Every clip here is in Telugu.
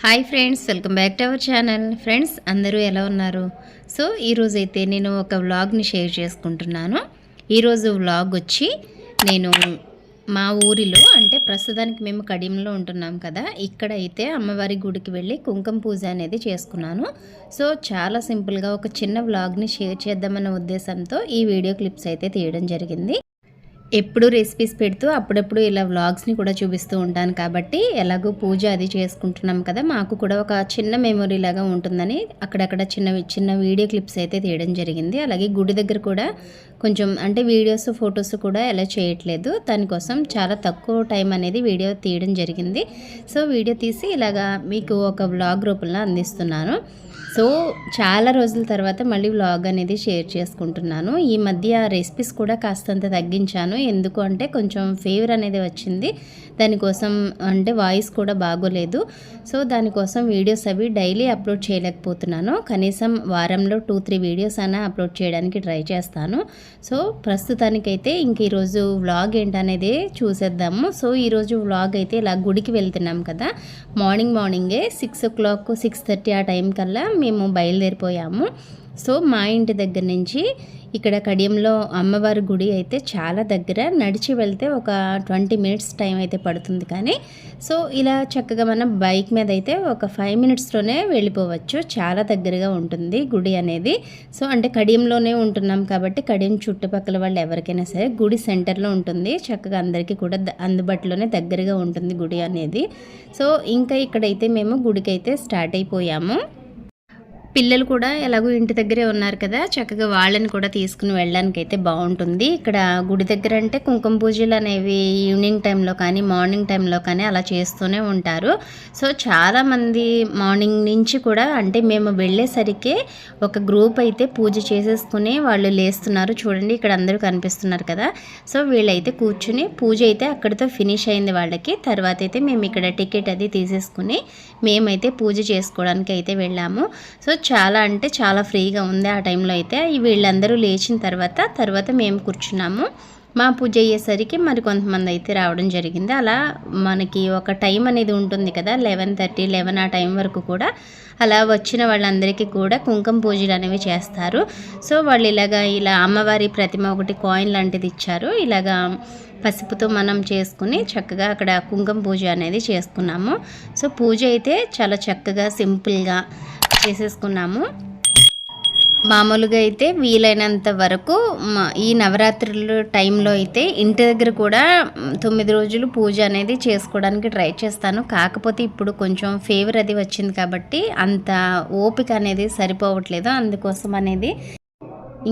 Hi friends, welcome back to our channel. Friends అందరూ ఎలా ఉన్నారు? సో ఈరోజైతే నేను ఒక వ్లాగ్ని షేర్ చేసుకుంటున్నాను. ఈరోజు వ్లాగ్ వచ్చి నేను మా ఊరిలో, అంటే ప్రస్తుతానికి మేము కడియంలో ఉంటున్నాం కదా, ఇక్కడైతే అమ్మవారి గుడికి వెళ్ళి కుంకుమ పూజ అనేది చేసుకున్నాను. సో చాలా సింపుల్గా ఒక చిన్న వ్లాగ్ని షేర్ చేద్దామన్న ఉద్దేశంతో ఈ వీడియో క్లిప్స్ అయితే తీయడం జరిగింది. ఎప్పుడు రెసిపీస్ పెడుతూ అప్పుడప్పుడు ఇలా వ్లాగ్స్ని కూడా చూపిస్తూ ఉంటాను కాబట్టి, ఎలాగో పూజ అది చేసుకుంటున్నాం కదా, మాకు కూడా ఒక చిన్న మెమొరీ లాగా ఉంటుందని అక్కడక్కడ చిన్న వీడియో క్లిప్స్ అయితే తీయడం జరిగింది. అలాగే గుడి దగ్గర కూడా కొంచెం అంటే వీడియోస్ ఫొటోస్ కూడా ఎలా చేయట్లేదు, దానికోసం చాలా తక్కువ టైం అనేది వీడియో తీయడం జరిగింది. సో వీడియో తీసి ఇలాగా మీకు ఒక వ్లాగ్ రూపంలో అందిస్తున్నాను. సో చాలా రోజుల తర్వాత మళ్ళీ వ్లాగ్ అనేది షేర్ చేసుకుంటున్నాను. ఈ మధ్య రెసిపీస్ కూడా కాస్తంత తగ్గించాను. ఎందుకు అంటే కొంచెం ఫీవర్ అనేది వచ్చింది, దానికోసం అంటే వాయిస్ కూడా బాగోలేదు. సో దానికోసం వీడియోస్ అవి డైలీ అప్లోడ్ చేయలేకపోతున్నాను. కనీసం వారంలో 2-3 వీడియోస్ అయినా అప్లోడ్ చేయడానికి ట్రై చేస్తాను. సో ప్రస్తుతానికైతే ఇంక ఈరోజు వ్లాగ్ ఏంటనేది చూసేద్దాము. సో ఈరోజు వ్లాగ్ అయితే ఇలా గుడికి వెళ్తున్నాం కదా, మార్నింగే 6 o'clock 6:30 ఆ టైం కల్లా మేము బయలుదేరిపోయాము. సో మా ఇంటి దగ్గర నుంచి ఇక్కడ కడియంలో అమ్మవారి గుడి అయితే చాలా దగ్గర, నడిచి వెళ్తే ఒక 20 minutes టైం అయితే పడుతుంది. కానీ సో ఇలా చక్కగా మనం బైక్ మీద అయితే ఒక 5 minutesలోనే వెళ్ళిపోవచ్చు. చాలా దగ్గరగా ఉంటుంది గుడి అనేది. సో అంటే కడియంలోనే ఉంటున్నాం కాబట్టి కడియం చుట్టుపక్కల వాళ్ళు ఎవరికైనా సరే గుడి సెంటర్లో ఉంటుంది, చక్కగా అందరికీ కూడా అందుబాటులోనే దగ్గరగా ఉంటుంది గుడి అనేది. సో ఇంకా ఇక్కడైతే మేము గుడికి అయితే స్టార్ట్ అయిపోయాము. పిల్లలు కూడా ఎలాగో ఇంటి దగ్గరే ఉన్నారు కదా, చక్కగా వాళ్ళని కూడా తీసుకుని వెళ్ళడానికి అయితే బాగుంటుంది. ఇక్కడ గుడి దగ్గర అంటే కుంకుమ పూజలు అనేవి ఈవినింగ్ టైంలో కానీ మార్నింగ్ టైంలో కానీ అలా చేస్తూనే ఉంటారు. సో చాలామంది మార్నింగ్ నుంచి కూడా, అంటే మేము వెళ్ళేసరికి ఒక గ్రూప్ అయితే పూజ చేసేసుకుని వాళ్ళు లేస్తున్నారు. చూడండి ఇక్కడ అందరూ కనిపిస్తున్నారు కదా. సో వీళ్ళైతే కూర్చుని పూజ అయితే అక్కడితో ఫినిష్ అయింది వాళ్ళకి. తర్వాత అయితే మేము ఇక్కడ టికెట్ అది తీసేసుకుని మేమైతే పూజ చేసుకోవడానికి అయితే వెళ్ళాము. సో చాలా అంటే చాలా ఫ్రీగా ఉంది ఆ టైంలో అయితే. వీళ్ళందరూ లేచిన తర్వాత మేము కూర్చున్నాము. మా పూజ అయ్యేసరికి మరి కొంతమంది అయితే రావడం జరిగింది. అలా మనకి ఒక టైం అనేది ఉంటుంది కదా, 11:30 11 ఆ టైం వరకు కూడా అలా వచ్చిన వాళ్ళందరికీ కూడా కుంకుమ పూజలు అనేవి చేస్తారు. సో వాళ్ళు ఇలా అమ్మవారి ప్రతిమ ఒకటి కాయిన్ లాంటిది ఇచ్చారు. ఇలాగా పసుపుతో మనం చేసుకుని చక్కగా అక్కడ కుంకుమ పూజ అనేది చేసుకున్నాము. సో పూజ అయితే చాలా చక్కగా సింపుల్గా చేసేసుకున్నాము. మామూలుగా అయితే వీలైనంత వరకు ఈ నవరాత్రుల టైంలో అయితే ఇంటి దగ్గర కూడా 9 రోజులు పూజ అనేది చేసుకోవడానికి ట్రై చేస్తాను. కాకపోతే ఇప్పుడు కొంచెం ఫీవర్ అది వచ్చింది కాబట్టి అంత ఓపిక అనేది సరిపోవట్లేదు. అందుకోసం అనేది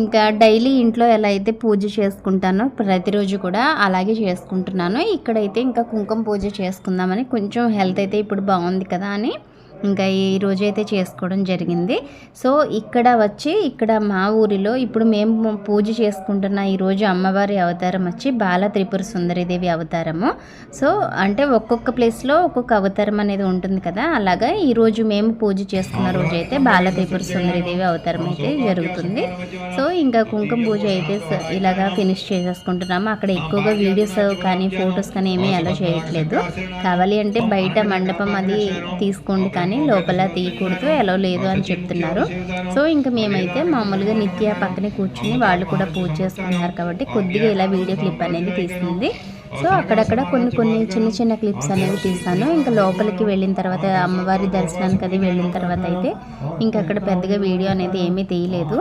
ఇంకా డైలీ ఇంట్లో ఎలా అయితే పూజ చేసుకుంటానో ప్రతిరోజు కూడా అలాగే చేసుకుంటున్నాను. ఇక్కడైతే ఇంకా కుంకుమ పూజ చేసుకుందామని, కొంచెం హెల్త్ అయితే ఇప్పుడు బాగుంది కదా అని ఇంకా ఈ రోజైతే చేసుకోవడం జరిగింది. సో ఇక్కడ మా ఊరిలో ఇప్పుడు మేము పూజ చేసుకుంటున్న ఈరోజు అమ్మవారి అవతారం వచ్చి బాల త్రిపుర సుందరీదేవి అవతారము. సో అంటే ఒక్కొక్క ప్లేస్లో ఒక్కొక్క అవతారం అనేది ఉంటుంది కదా, అలాగా ఈరోజు మేము పూజ చేసుకున్న రోజు అయితే బాల త్రిపుర సుందరీదేవి అవతారం అయితే జరుగుతుంది. సో ఇంకా కుంకుమ పూజ అయితే ఇలాగా ఫినిష్ చేసేసుకుంటున్నాము. అక్కడ ఎక్కువగా వీడియోస్ కానీ ఫొటోస్ కానీ ఏమీ అలా చేయట్లేదు. కావాలి అంటే బయట మండపం అది తీసుకోండి కానీ లోపల తీయకూడదు, ఎలా లేదు అని చెప్తున్నారు. సో ఇంకా మేమైతే మామూలుగా నిత్య పక్కనే కూర్చుని వాళ్ళు కూడా పూజ చేసుకున్నారు కాబట్టి కొద్దిగా ఇలా వీడియో క్లిప్ అనేది తీసింది. సో అక్కడక్కడ కొన్ని చిన్న క్లిప్స్ అనేవి తీసాను. ఇంకా లోపలికి వెళ్ళిన తర్వాత అమ్మవారి దర్శనానికి అది వెళ్ళిన తర్వాత అయితే ఇంకా అక్కడ పెద్దగా వీడియో అనేది ఏమీ తీయలేదు.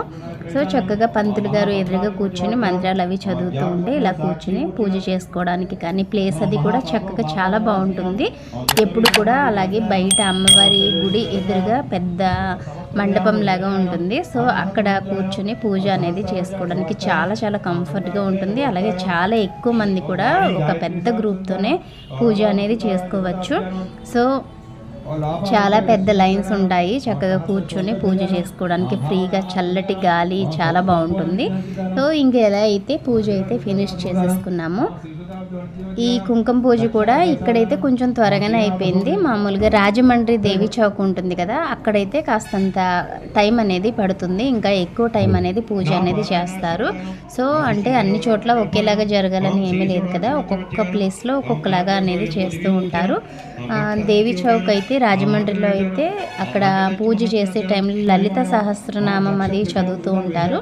సో చక్కగా పంతులు గారు ఎదురుగా కూర్చొని మంత్రాలు అవి చదువుతూ ఉంటే ఇలా కూర్చుని పూజ చేసుకోవడానికి కానీ ప్లేస్ అది కూడా చక్కగా చాలా బాగుంటుంది. ఎప్పుడు కూడా అలాగే బయట అమ్మవారి గుడి ఎదురుగా పెద్ద మండపం లాగా ఉంటుంది. సో అక్కడ కూర్చొని పూజ అనేది చేసుకోవడానికి చాలా చాలా కంఫర్ట్గా ఉంటుంది. అలాగే చాలా ఎక్కువ మంది కూడా ఒక పెద్ద గ్రూప్తోనే పూజ అనేది చేసుకోవచ్చు. సో చాలా పెద్ద లైన్స్ ఉంటాయి. చక్కగా కూర్చొని పూజ చేసుకోవడానికి ఫ్రీగా చల్లటి గాలి చాలా బాగుంటుంది. సో ఇంక ఎలా అయితే పూజ అయితే ఫినిష్ చేసేసుకున్నాము. ఈ కుంకుమ పూజ కూడా ఇక్కడైతే కొంచెం త్వరగానే అయిపోయింది. మామూలుగా రాజమండ్రి దేవి చౌక్ ఉంటుంది కదా, అక్కడైతే కాస్తంత టైం అనేది పడుతుంది. ఇంకా ఎక్కువ టైం అనేది పూజ అనేది చేస్తారు. సో అంటే అన్ని చోట్ల ఒకేలాగా జరగాలని ఏమీ లేదు కదా, ఒక్కొక్క ప్లేస్లో ఒక్కొక్కలాగా అనేది చేస్తూ ఉంటారు. దేవి చౌక్ అయితే రాజమండ్రిలో అయితే అక్కడ పూజ చేసే టైంలో లలిత సహస్రనామం అది చదువుతూ ఉంటారు.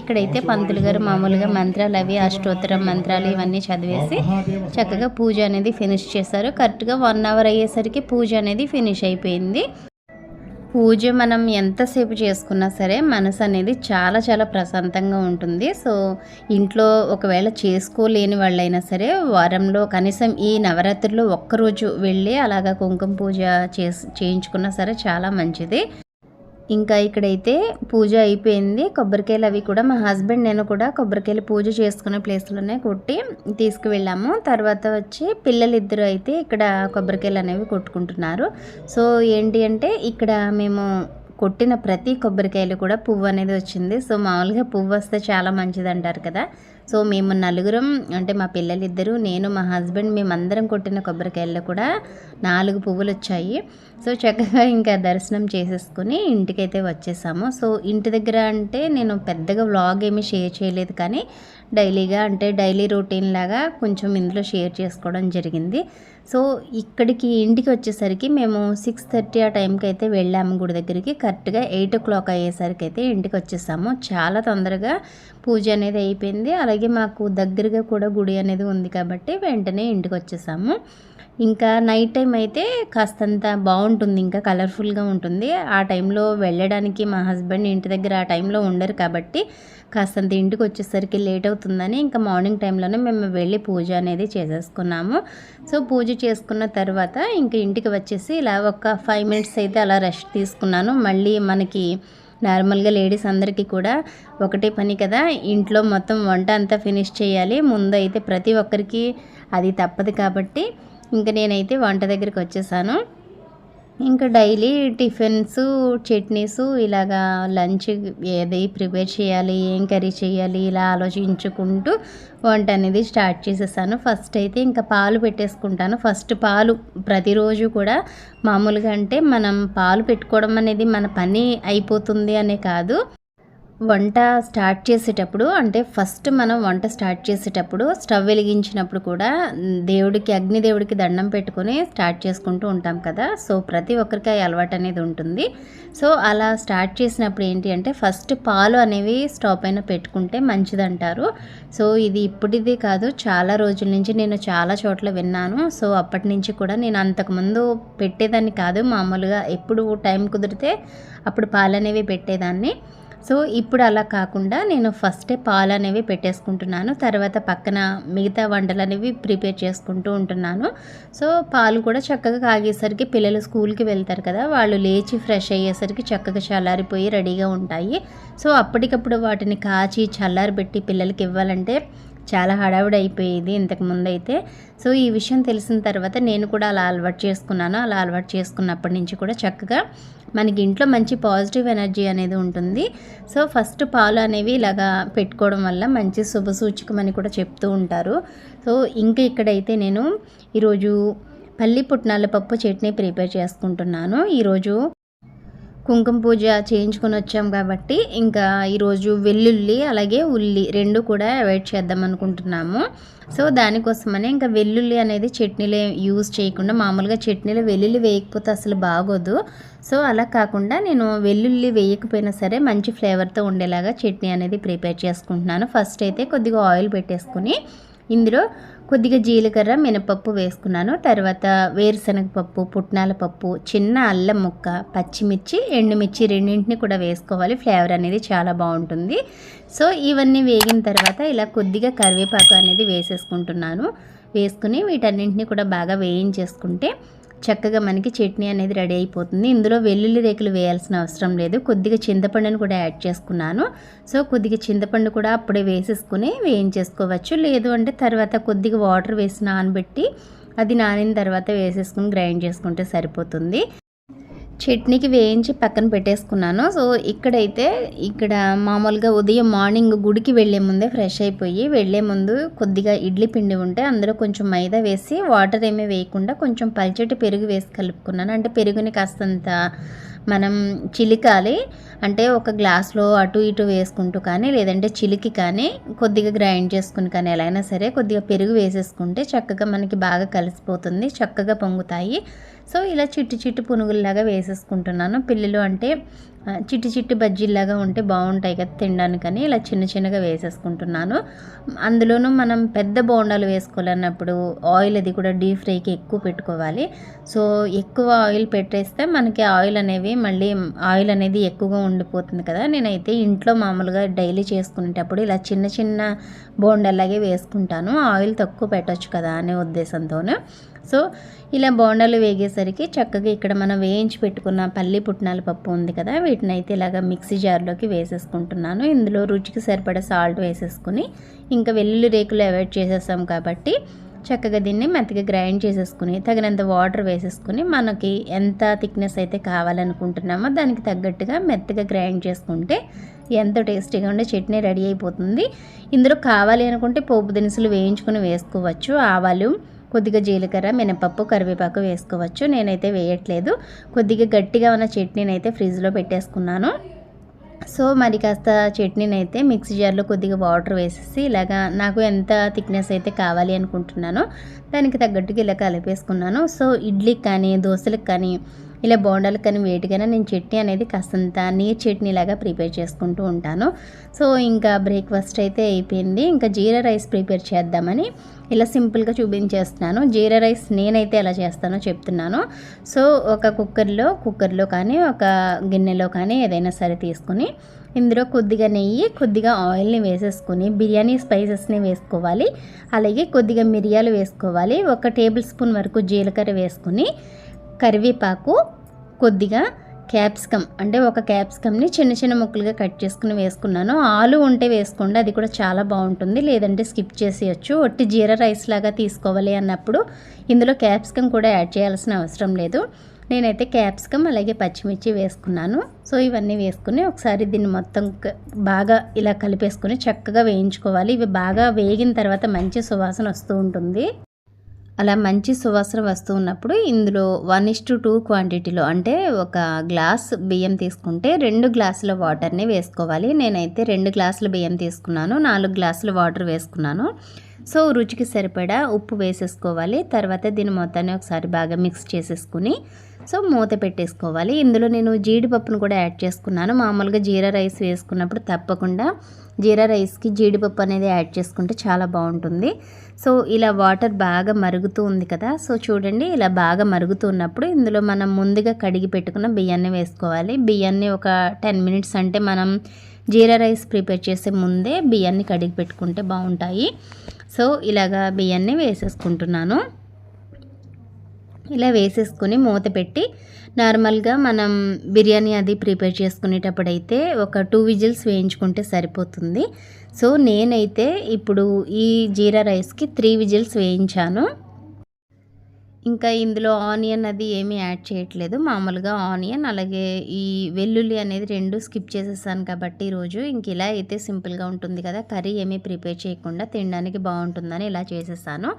ఇక్కడైతే పంతులు గారు మామూలుగా మంత్రాలు అవి అష్టోత్తరం మంత్రాలు ఇవన్నీ చదివేసి చక్కగా పూజ అనేది ఫినిష్ చేశారు. కరెక్ట్గా 1 అవర్ అయ్యేసరికి పూజ అనేది ఫినిష్ అయిపోయింది. పూజ మనం ఎంతసేపు చేసుకున్నా సరే మనసు అనేది చాలా చాలా ప్రశాంతంగా ఉంటుంది. సో ఇంట్లో ఒకవేళ చేసుకోలేని వాళ్ళైనా సరే వారంలో కనీసం ఈ నవరాత్రిలో ఒక్కరోజు వెళ్ళి అలాగా కుంకుమ పూజ చేయించుకున్నా సరే చాలా మంచిది. ఇంకా ఇక్కడైతే పూజ అయిపోయింది. కొబ్బరికాయలు అవి కూడా మా హస్బెండ్ నేను కూడా కొబ్బరికాయలు పూజ చేసుకునే ప్లేస్లోనే కొట్టి తీసుకువెళ్ళాము. తర్వాత వచ్చి పిల్లలిద్దరూ అయితే ఇక్కడ కొబ్బరికాయలు అనేవి కొట్టుకుంటున్నారు. సో ఏంటి అంటే ఇక్కడ మేము కొట్టిన ప్రతి కొబ్బరికాయలు కూడా పువ్వు అనేది వచ్చింది. సో మామూలుగా పువ్వు వస్తే చాలా మంచిది అంటారు కదా. సో మేము నలుగురం అంటే మా పిల్లలిద్దరూ నేను మా హస్బెండ్ మేమందరం కొట్టిన కొబ్బరికాయల్లో కూడా 4 పువ్వులు వచ్చాయి. సో చక్కగా ఇంకా దర్శనం చేసేసుకుని ఇంటికైతే వచ్చేసాము. సో ఇంటి దగ్గర అంటే నేను పెద్దగా వ్లాగ్ ఏమీ షేర్ చేయలేదు, కానీ డైలీగా అంటే డైలీ రొటీన్ లాగా కొంచెం ఇందులో షేర్ చేసుకోవడం జరిగింది. సో ఇక్కడికి ఇంటికి వచ్చేసరికి మేము 6:30 ఆ టైంకి అయితే వెళ్ళాము గుడి దగ్గరికి. కరెక్ట్గా 8 o'clock అయ్యేసరికి అయితే ఇంటికి వచ్చేసాము. చాలా తొందరగా పూజ అనేది అయిపోయింది. అలాగే మాకు దగ్గరగా కూడా గుడి అనేది ఉంది కాబట్టి వెంటనే ఇంటికి వచ్చేసాము. ఇంకా నైట్ టైం అయితే కాస్తంత బాగుంటుంది, ఇంకా కలర్ఫుల్గా ఉంటుంది. ఆ టైంలో వెళ్ళడానికి మా హస్బెండ్ ఇంటి దగ్గర ఆ టైంలో ఉండరు కాబట్టి కాస్తంత ఇంటికి వచ్చేసరికి లేట్ అవుతుందని ఇంకా మార్నింగ్ టైంలోనే మేము వెళ్ళి పూజ అనేది చేసేసుకున్నాము. సో పూజ చేసుకున్న తర్వాత ఇంకా ఇంటికి వచ్చేసి ఇలా ఒక 5 minutes అయితే అలా రెస్ట్ తీసుకున్నాను. మళ్ళీ మనకి నార్మల్గా లేడీస్ అందరికీ కూడా ఒకటే పని కదా, ఇంట్లో మొత్తం వంట అంతా ఫినిష్ చేయాలి. ముందు అయితే ప్రతి ఒక్కరికి అది తప్పదు కాబట్టి ఇంకా నేనైతే వంట దగ్గరికి వచ్చేసాను. ఇంకా డైలీ టిఫిన్స్ చట్నీస్ ఇలాగా లంచ్ ఏది ప్రిపేర్ చేయాలి, ఏం కర్రీ చేయాలి ఇలా ఆలోచించుకుంటూ వంట అనేది స్టార్ట్ చేసేసాను. ఫస్ట్ అయితే ఇంకా పాలు పెట్టేసుకుంటాను. ఫస్ట్ పాలు ప్రతిరోజు కూడా మామూలుగా అంటే మనం పాలు పెట్టుకోవడం అనేది మన పని అయిపోతుంది అనే కాదు, వంట స్టార్ట్ చేసేటప్పుడు అంటే ఫస్ట్ మనం వంట స్టార్ట్ చేసేటప్పుడు స్టవ్ వెలిగించినప్పుడు కూడా దేవుడికి అగ్నిదేవుడికి దండం పెట్టుకొని స్టార్ట్ చేసుకుంటూ ఉంటాం కదా. సో ప్రతి ఒక్కరికి అలవాటు అనేది ఉంటుంది. సో అలా స్టార్ట్ చేసినప్పుడు ఏంటి అంటే ఫస్ట్ పాలు అనేవి స్టవ్ పైన పెట్టుకుంటే మంచిదంటారు. సో ఇది ఇప్పుడిది కాదు, చాలా రోజుల నుంచి నేను చాలా చోట్ల విన్నాను. సో అప్పటి నుంచి కూడా నేను అంతకుముందు పెట్టేదాన్ని కాదు, మామూలుగా ఎప్పుడు టైం కుదిరితే అప్పుడు పాలు అనేవి పెట్టేదాన్ని. సో ఇప్పుడు అలా కాకుండా నేను ఫస్టే పాలు అనేవి పెట్టేసుకుంటున్నాను, తర్వాత పక్కన మిగతా వంటలు అనేవి ప్రిపేర్ చేసుకుంటూ ఉంటున్నాను. సో పాలు కూడా చక్కగా కాగేసరికి పిల్లలు స్కూల్కి వెళ్తారు కదా, వాళ్ళు లేచి ఫ్రెష్ అయ్యేసరికి చక్కగా చల్లారిపోయి రెడీగా ఉంటాయి. సో అప్పటికప్పుడు వాటిని కాచి చల్లారబెట్టి పిల్లలకి ఇవ్వాలంటే చాలా హడావిడి అయిపోయేది ఇంతకుముందు అయితే. సో ఈ విషయం తెలిసిన తర్వాత నేను కూడా అలా అలవాటు చేసుకున్నాను. అలా అలవాటు చేసుకున్నప్పటి నుంచి కూడా చక్కగా మనకి ఇంట్లో మంచి పాజిటివ్ ఎనర్జీ అనేది ఉంటుంది. సో ఫస్ట్ పాలు అనేవి ఇలాగా పెట్టుకోవడం వల్ల మంచి శుభసూచకమని కూడా చెప్తూ ఉంటారు. సో ఇంకా ఇక్కడైతే నేను ఈరోజు పల్లి పుట్నాల పప్పు చట్నీ ప్రిపేర్ చేసుకుంటున్నాను. ఈరోజు కుంకుమ పూజ చేయించుకొని వచ్చాం కాబట్టి ఇంకా ఈరోజు వెల్లుల్లి అలాగే ఉల్లి 2 కూడా అవాయిడ్ చేద్దాం అనుకుంటున్నాము. సో దానికోసమనే ఇంకా వెల్లుల్లి అనేది చట్నీలో యూజ్ చేయకుండా, మామూలుగా చట్నీలో వెల్లుల్లి వేయకపోతే అసలు బాగోదు. సో అలా కాకుండా నేను వెల్లుల్లి వేయకపోయినా సరే మంచి ఫ్లేవర్తో ఉండేలాగా చట్నీ అనేది ప్రిపేర్ చేసుకుంటున్నాను. ఫస్ట్ అయితే కొద్దిగా ఆయిల్ పెట్టేసుకుని ఇందులో కొద్దిగా జీలకర్ర మినపప్పు వేసుకున్నాను. తర్వాత వేరుశనగపప్పు, పుట్నాల పప్పు, చిన్న అల్లం ముక్క, పచ్చిమిర్చి, ఎండుమిర్చి రెండింటిని కూడా వేసుకోవాలి. ఫ్లేవర్ అనేది చాలా బాగుంటుంది. సో ఇవన్నీ వేగిన తర్వాత ఇలా కొద్దిగా కరివేపాకు అనేది వేసేసుకుంటున్నాను. వేసుకుని వీటన్నింటినీ కూడా బాగా వేయించేసుకుంటే చక్కగా మనకి చట్నీ అనేది రెడీ అయిపోతుంది. ఇందులో వెల్లుల్లి రేకులు వేయాల్సిన అవసరం లేదు. కొద్దిగా చింతపండుని కూడా యాడ్ చేసుకున్నాను. సో కొద్దిగా చింతపండు కూడా అప్పుడే వేసేసుకుని వేయించేసుకోవచ్చు. లేదు అంటే తర్వాత కొద్దిగా వాటర్ వేసి నానబెట్టి అది నానిన తర్వాత వేసేసుకుని గ్రైండ్ చేసుకుంటే సరిపోతుంది. చట్నీకి వేయించి పక్కన పెట్టేసుకున్నాను. సో ఇక్కడ మామూలుగా ఉదయం మార్నింగ్ గుడికి వెళ్ళే ముందే ఫ్రెష్ అయిపోయి వెళ్ళే ముందు కొద్దిగా ఇడ్లీ పిండి ఉంటే అందులో కొంచెం మైదా వేసి వాటర్ ఏమీ వేయకుండా కొంచెం పల్చటి పెరుగు వేసి కలుపుకున్నాను. అంటే పెరుగుని కాస్తంత మనం చిలికాలి, అంటే ఒక గ్లాస్లో అటు ఇటు వేసుకుంటూ కానీ లేదంటే చిలికి కానీ కొద్దిగా గ్రైండ్ చేసుకుని కానీ ఎలా అయినా సరే కొద్దిగా పెరుగు వేసేసుకుంటే చక్కగా మనకి బాగా కలిసిపోతుంది, చక్కగా పొంగుతాయి. సో ఇలా చిట్టి చిట్టి పునుగుల్లాగా వేసేసుకుంటున్నాను. పిల్లలు అంటే చిట్టి చిట్టి బజ్జీల్లాగా ఉంటే బాగుంటాయి కదా తినడానికని ఇలా చిన్న చిన్నగా వేసేసుకుంటున్నాను. అందులోనూ మనం పెద్ద బోండాలు వేసుకోవాలన్నప్పుడు ఆయిల్ అది కూడా డీప్ ఫ్రైకి ఎక్కువ పెట్టుకోవాలి. సో ఎక్కువ ఆయిల్ పెట్టేస్తే మనకి ఆయిల్ అనేది ఎక్కువగా ఉండిపోతుంది కదా. నేనైతే ఇంట్లో మామూలుగా డైలీ చేసుకునేటప్పుడు ఇలా చిన్న చిన్న బోండాలాగే వేసుకుంటాను, ఆయిల్ తక్కువ పెట్టచ్చు కదా అనే ఉద్దేశంతోనే. సో ఇలా బోండాలు వేగేసరికి చక్కగా ఇక్కడ మనం వేయించి పెట్టుకున్న పల్లి పుట్నాల పప్పు ఉంది కదా, వీటిని అయితే ఇలాగ మిక్సీ జార్లోకి వేసేసుకుంటున్నాను. ఇందులో రుచికి సరిపడా సాల్ట్ వేసేసుకుని ఇంకా వెల్లుల్లి రేకులు అవాయిడ్ చేసేసాం కాబట్టి చక్కగా దీన్ని మెత్తగా గ్రైండ్ చేసేసుకుని తగినంత వాటర్ వేసేసుకుని మనకి ఎంత థిక్నెస్ అయితే కావాలనుకుంటున్నామో దానికి తగ్గట్టుగా మెత్తగా గ్రైండ్ చేసుకుంటే ఎంతో టేస్టీగా ఉండే చట్నీ రెడీ అయిపోతుంది. ఇందులో కావాలి అనుకుంటే పోపు దినుసులు వేయించుకొని వేసుకోవచ్చు. ఆవాలు, కొద్దిగా జీలకర్ర, మినపప్పు, కరివేపాకు వేసుకోవచ్చు. నేనైతే వేయట్లేదు. కొద్దిగా గట్టిగా ఉన్న చట్నీని అయితే ఫ్రిడ్జ్లో పెట్టేసుకున్నాను. సో మరి కాస్త చట్నీని అయితే మిక్సీ జార్లో కొద్దిగా వాటర్ వేసేసి ఇలాగా నాకు ఎంత థిక్నెస్ అయితే కావాలి అనుకుంటున్నానో దానికి తగ్గట్టుగా ఇలా కలిపేసుకున్నాను. సో ఇడ్లీకి కానీ దోశలకు కానీ ఇలా బోండాలకు కానీ వేటికైనా నేను చట్నీ అనేది కాస్తంత నీరు చట్నీ లాగా ప్రిపేర్ చేసుకుంటూ ఉంటాను. సో ఇంకా బ్రేక్ఫాస్ట్ అయితే అయిపోయింది. ఇంకా జీరా రైస్ ప్రిపేర్ చేద్దామని ఇలా సింపుల్గా చూపించేస్తున్నాను. జీరా రైస్ నేనైతే ఎలా చేస్తానో చెప్తున్నాను. సో ఒక కుక్కర్లో కానీ ఒక గిన్నెలో కానీ ఏదైనా సరే తీసుకుని ఇందులో కొద్దిగా నెయ్యి, కొద్దిగా ఆయిల్ని వేసేసుకుని బిర్యానీ స్పైసెస్ని వేసుకోవాలి. అలాగే కొద్దిగా మిరియాలు వేసుకోవాలి. 1 టేబుల్ స్పూన్ వరకు జీలకర్ర వేసుకుని కరివేపాకు, కొద్దిగా క్యాప్సికమ్ అంటే ఒక క్యాప్సికమ్ని చిన్న చిన్న ముక్కలుగా కట్ చేసుకుని వేసుకున్నాను. ఆలు ఉంటే వేసుకోండి, అది కూడా చాలా బాగుంటుంది. లేదంటే స్కిప్ చేసేయచ్చు. ఒట్టి జీరా రైస్ లాగా తీసుకోవాలి అన్నప్పుడు ఇందులో క్యాప్సికమ్ కూడా యాడ్ చేయాల్సిన అవసరం లేదు. నేనైతే క్యాప్సికమ్ అలాగే పచ్చిమిర్చి వేసుకున్నాను. సో ఇవన్నీ వేసుకుని ఒకసారి దీన్ని మొత్తం బాగా ఇలా కలిపేసుకుని చక్కగా వేయించుకోవాలి. ఇవి బాగా వేగిన తర్వాత మంచి సువాసన వస్తూ ఉంటుంది. అలా మంచి సువాసన వస్తూ ఉన్నప్పుడు ఇందులో 1:2 క్వాంటిటీలో అంటే ఒక గ్లాస్ బియ్యం తీసుకుంటే 2 గ్లాసుల వాటర్ని వేసుకోవాలి. నేనైతే 2 గ్లాసుల బియ్యం తీసుకున్నాను, 4 గ్లాసుల వాటర్ వేసుకున్నాను. సో రుచికి సరిపడా ఉప్పు వేసేసుకోవాలి. తర్వాత దీన్ని మొత్తాన్ని ఒకసారి బాగా మిక్స్ చేసేసుకుని సో మూత పెట్టేసుకోవాలి. ఇందులో నేను జీడిపప్పును కూడా యాడ్ చేసుకున్నాను. మామూలుగా జీరా రైస్ వేసుకున్నప్పుడు తప్పకుండా జీరా రైస్కి జీడిపప్పు అనేది యాడ్ చేసుకుంటే చాలా బాగుంటుంది. సో ఇలా వాటర్ బాగా మరుగుతూ ఉంది కదా. సో చూడండి ఇలా బాగా మరుగుతున్నప్పుడు ఇందులో మనం ముందుగా కడిగి పెట్టుకున్న బియ్యాన్ని వేసుకోవాలి. బియ్యాన్ని ఒక 10 మినిట్స్ అంటే మనం జీరా రైస్ ప్రిపేర్ చేసే ముందే బియ్యాన్ని కడిగి పెట్టుకుంటే బాగుంటాయి. సో ఇలాగా బియ్యాన్ని వేసేసుకుంటున్నాను. ఇలా వేసేసుకొని మూత పెట్టి నార్మల్గా మనం బిర్యానీ అది ప్రిపేర్ చేసుకునేటప్పుడు అయితే ఒక 2 విజిల్స్ వేయించుకుంటే సరిపోతుంది. సో నేనైతే ఇప్పుడు ఈ జీరా రైస్కి 3 విజిల్స్ వేయించాను. ఇంకా ఇందులో ఆనియన్ అది ఏమీ యాడ్ చేయట్లేదు. మామూలుగా ఆనియన్ అలాగే ఈ వెల్లుల్లి అనేది 2 స్కిప్ చేసేసాను కాబట్టి ఈరోజు ఇంక ఇలా అయితే సింపుల్గా ఉంటుంది కదా, కర్రీ ఏమీ ప్రిపేర్ చేయకుండా తినడానికి బాగుంటుందని ఇలా చేసేసాను.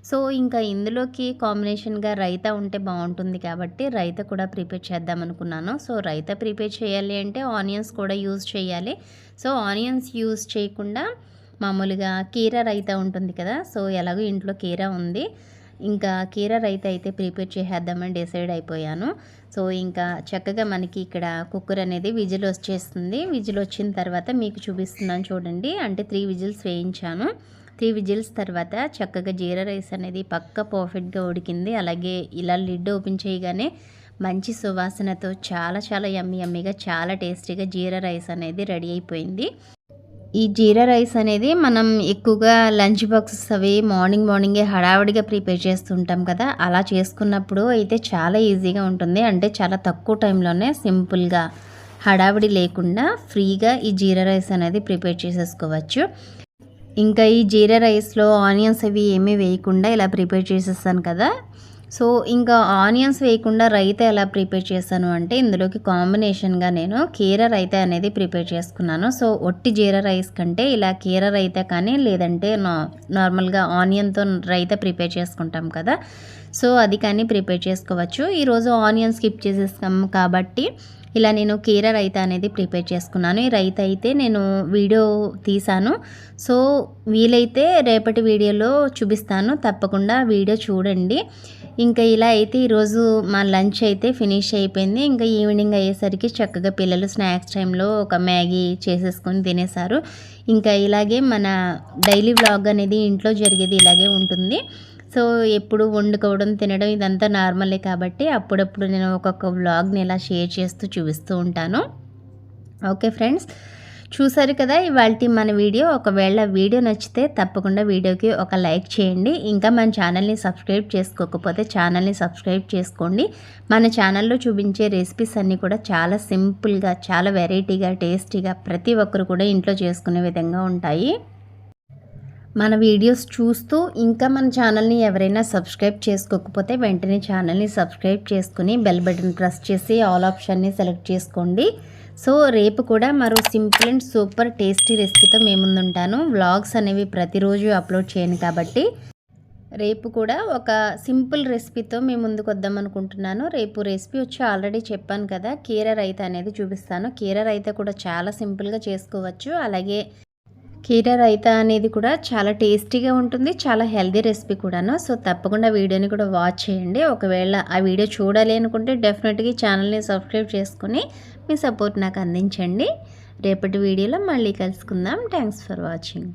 సో ఇంకా ఇందులోకి కాంబినేషన్గా రైతా ఉంటే బాగుంటుంది కాబట్టి రైతా కూడా ప్రిపేర్ చేద్దాం అనుకున్నాను. సో రైతా ప్రిపేర్ చేయాలి అంటే ఆనియన్స్ కూడా యూజ్ చేయాలి. సో ఆనియన్స్ యూజ్ చేయకుండా మామూలుగా కీరా రైతా ఉంటుంది కదా, సో ఎలాగో ఇంట్లో కీరా ఉంది, ఇంకా కీరా రైతా అయితే ప్రిపేర్ చేసేద్దామని డిసైడ్ అయిపోయాను. సో ఇంకా చక్కగా మనకి ఇక్కడ కుక్కర్ అనేది విజిల్ వచ్చేస్తుంది. విజిల్ వచ్చిన తర్వాత మీకు చూపిస్తున్నాను చూడండి. అంటే 3 విజిల్స్ వేయించాను. 3 విజిల్స్ తర్వాత చక్కగా జీరా రైస్ అనేది పక్కా పర్ఫెక్ట్గా ఉడికింది. అలాగే ఇలా లిడ్ ఓపెన్ చేయగానే మంచి సువాసనతో చాలా చాలా యమ్మీగా చాలా టేస్టీగా జీరా రైస్ అనేది రెడీ అయిపోయింది. ఈ జీరా రైస్ అనేది మనం ఎక్కువగా లంచ్ బాక్సెస్ అవి మార్నింగే హడావిడిగా ప్రిపేర్ చేస్తుంటాం కదా, అలా చేసుకున్నప్పుడు అయితే చాలా ఈజీగా ఉంటుంది. అంటే చాలా తక్కువ టైంలోనే సింపుల్గా హడావిడి లేకుండా ఫ్రీగా ఈ జీరా రైస్ అనేది ప్రిపేర్ చేసేసుకోవచ్చు. ఇంకా ఈ జీరా రైస్లో ఆనియన్స్ అవి ఏమీ వేయకుండా ఇలా ప్రిపేర్ చేసేస్తాను కదా. సో ఇంకా ఆనియన్స్ వేయకుండా రైతా ఎలా ప్రిపేర్ చేశాను అంటే, ఇందులోకి కాంబినేషన్గా నేను కీరా రైతా అనేది ప్రిపేర్ చేసుకున్నాను. సో ఒట్టి జీరా రైస్ కంటే ఇలా కీరా రైతా కానీ, లేదంటే నార్మల్గా ఆనియన్తో రైతా ప్రిపేర్ చేసుకుంటాం కదా, సో అది కానీ ప్రిపేర్ చేసుకోవచ్చు. ఈరోజు ఆనియన్ స్కిప్ చేసేస్తాం కాబట్టి ఇలా నేను కీరా రైతా అనేది ప్రిపేర్ చేసుకున్నాను. ఈ రైతా అయితే నేను వీడియో తీశాను. సో వీలైతే రేపటి వీడియోలో చూపిస్తాను, తప్పకుండా వీడియో చూడండి. ఇంకా ఇలా అయితే ఈరోజు మా లంచ్ అయితే ఫినిష్ అయిపోయింది. ఇంకా ఈవినింగ్ అయ్యేసరికి చక్కగా పిల్లలు స్నాక్స్ టైంలో ఒక మ్యాగీ చేసేసుకొని తినేశారు. ఇంకా ఇలాగే మన డైలీ వ్లాగ్ అనేది ఇంట్లో జరిగేది ఇలాగే ఉంటుంది. సో ఎప్పుడు వండుకోవడం తినడం ఇదంతా నార్మలే కాబట్టి అప్పుడప్పుడు నేను ఒక్కొక్క వ్లాగ్ని ఇలా షేర్ చేస్తూ చూపిస్తూ ఉంటాను. ఓకే ఫ్రెండ్స్, చూసారు కదా ఇవాల్టి మన వీడియో. ఒకవేళ వీడియో నచ్చితే తప్పకుండా వీడియోకి ఒక లైక్ చేయండి. ఇంకా మన ఛానల్ని సబ్స్క్రైబ్ చేసుకోకపోతే ఛానల్ని సబ్స్క్రైబ్ చేసుకోండి. మన ఛానల్లో చూపించే రెసిపీస్ అన్నీ కూడా చాలా సింపుల్గా, చాలా వెరైటీగా, టేస్టీగా ప్రతి ఒక్కరు కూడా ఇంట్లో చేసుకునే విధంగా ఉంటాయి. మన వీడియోస్ చూస్తూ ఇంకా మన ఛానల్ని ఎవరైనా సబ్స్క్రైబ్ చేసుకోకపోతే వెంటనే ఛానల్ని సబ్స్క్రైబ్ చేసుకుని బెల్ బటన్ ప్రెస్ చేసి ఆల్ ఆప్షన్ని సెలెక్ట్ చేసుకోండి. సో రేపు కూడా మరో సింపుల్ అండ్ సూపర్ టేస్టీ రెసిపీతో మేము ముందుంటాను. వ్లాగ్స్ అనేవి ప్రతిరోజు అప్లోడ్ చేయను కాబట్టి రేపు కూడా ఒక సింపుల్ రెసిపీతో మేము ముందుకు వద్దాం అనుకుంటున్నాను. రేపు రెసిపీ వచ్చి ఆల్రెడీ చెప్పాను కదా, కీరా రైతా అనేది చూపిస్తాను. కీరా రైతా కూడా చాలా సింపుల్గా చేసుకోవచ్చు. అలాగే కీరా రైతా అనేది కూడా చాలా టేస్టీగా ఉంటుంది, చాలా హెల్దీ రెసిపీ కూడాను. సో తప్పకుండా వీడియోని కూడా వాచ్ చేయండి. ఒకవేళ ఆ వీడియో చూడాలి అనుకుంటే డెఫినెట్గా ఛానల్ని సబ్స్క్రైబ్ చేసుకుని మీ సపోర్ట్ నాకు అందించండి. రేపటి వీడియోలో మళ్ళీ కలుసుకుందాం. Thanks for watching.